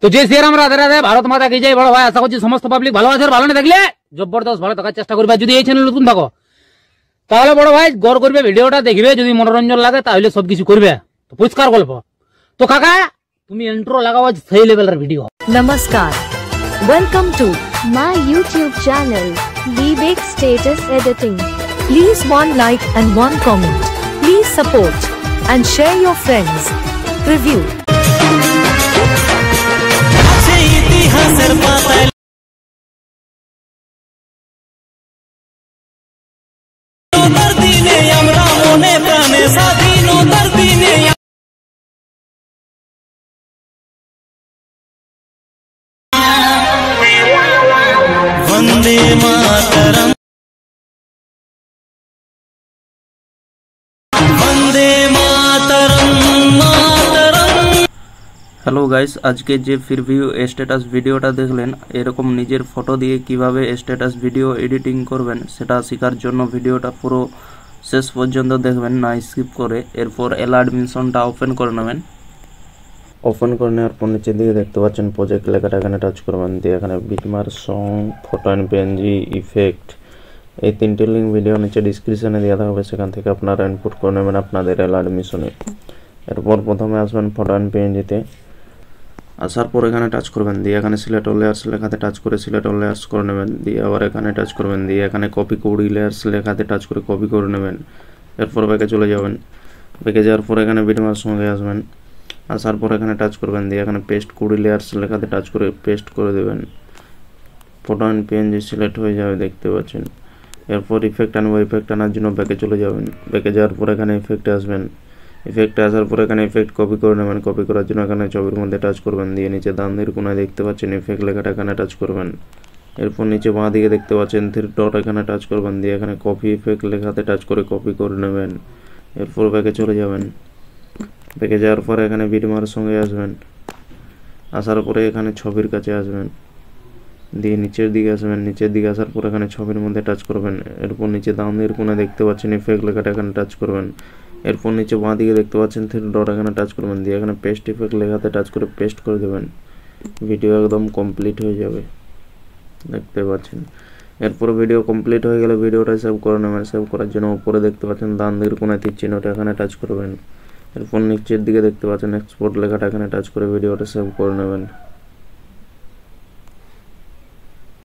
তো যে শ্রীরাম রাধে রাধে, ভারত মাতা কি জয়। বড় ভাই আশা করছি সমস্ত পাবলিক ভালো আছে, ভালো না থাকলে জবরদস্ত ভালো থাকার চেষ্টা করবে। যদি এই চ্যানেল নতুন থাকো তাহলে বড় ভাই গড় করবে, ভিডিওটা দেখবে, যদি মনোরঞ্জন লাগে তাহলে সবকিছু করবে। তো পরিষ্কার গল্প। তো কাকা তুমি ইন্ট্রো লাগাও, সেই লেভেলের video. Namaskar. Welcome to my YouTube channel, Vivek Status Editing. please one like and one comment. Please support and share your friends. Review. Vande Mataram, Vande Mataram, Mataram. Hello guys, আজকে যে প্রিভিউ স্ট্যাটাস ভিডিওটা দেখলেন, এরকম নিজের ফটো দিয়ে কিভাবে স্ট্যাটাস ভিডিও এডিটিং করবেন সেটা শেখার জন্য ভিডিওটা পুরো শেষ পর্যন্ত দেখবেন, না স্কিপ করে। এরপর অ্যালার্ট মিশনটা ওপেন করে নেবেন। ওপেন করে নেওয়ার পর নিচে দিকে দেখতে পাচ্ছেন প্রজেক্ট লেখাটা, এখানে টাচ করবেন। দিয়ে এখানে বিটমার্ক, song, photo and PNG, effect, এই তিনটে লিঙ্ক ভিডিও নিচে ডিসক্রিপশনে দেওয়া থাকবে, সেখান থেকে আপনারা ইনপুট করে নেবেন আপনাদের অ্যালার্ট মিশনে। এরপর প্রথমে আসবেন ফটো অ্যান্ড পিএনজিতে। আসার পর এখানে টাচ করবেন, দিয়ে এখানে সিলেক্ট অল লেয়ার্স লেখাতে টাচ করে সিলেক্ট অল লেয়ার্স করে নেবেন। দিয়ে আবার এখানে টাচ করবেন, দিয়ে এখানে কপি কোডি লেয়ার্স লেখাতে টাচ করে কপি করে নেবেন। এরপর ব্যাকে চলে যাবেন। ব্যাকে যাওয়ার পর এখানে বিটমার্ক সঙ্গে আসবেন। আসার পর এখানে টাচ করবেন, দিয়ে এখানে পেস্ট কোডি লেয়ার্স লেখাতে টাচ করে পেস্ট করে দেবেন। ফটো অ্যান্ড পিএনজি সিলেক্ট হয়ে যাবে, দেখতে পাচ্ছেন। এরপর ইফেক্ট আনবো, ইফেক্ট আনার জন্য ব্যাকে চলে যাবেন। ব্যাকে যাওয়ার পর এখানে ইফেক্টে আসবেন। ইফেক্টে আসার পর এখানে ইফেক্ট কপি করে নেবেন। কপি করার জন্য এখানে ছবির মধ্যে টাচ করবেন, দিয়ে নিচে ডান দিকের কোণায় দেখতে পাচ্ছেন ইফেক্ট লেখাটা, এখানে টাচ করবেন। এরপর নিচে বাঁ দিকে দেখতে পাচ্ছেন থ্রি ডট, এখানে টাচ করবেন। দিয়ে এখানে কপি ইফেক্ট লেখাতে টাচ করে কপি করে নেবেন। এরপর ব্যাকে চলে যাবেন। ব্যাকে যাওয়ার পরে এখানে বিটমার্কের সঙ্গে আসবেন। আসার পরে এখানে ছবির কাছে আসবেন, দিয়ে নিচের দিকে আসবেন। নিচের দিকে আসার পর এখানে ছবির মধ্যে টাচ করবেন। এরপর নিচে ডান দিকের কোণায় দেখতে পাচ্ছেন ইফেক্ট লেখাটা, এখানে টাচ করবেন। এরপর নিচে বাঁ দিকে দেখতে পাচ্ছেন থ্রি ডট, এখানে টাচ করবেন। দিয়ে এখানে পেস্ট ইফেক্ট লেখাতে টাচ করে পেস্ট করে দেবেন। ভিডিও একদম কমপ্লিট হয়ে যাবে, দেখতে পাচ্ছেন। এরপর ভিডিও কমপ্লিট হয়ে গেলে ভিডিওটা সেভ করে নেবেন। সেভ করার জন্য উপরে দেখতে পাচ্ছেন ডান দিকের কোণায় তীর চিহ্নটা, এখানে টাচ করবেন। এরপর নিচের দিকে দেখতে পাচ্ছেন এক্সপোর্ট লেখাটা, এখানে টাচ করে ভিডিওটা সেভ করে নেবেন।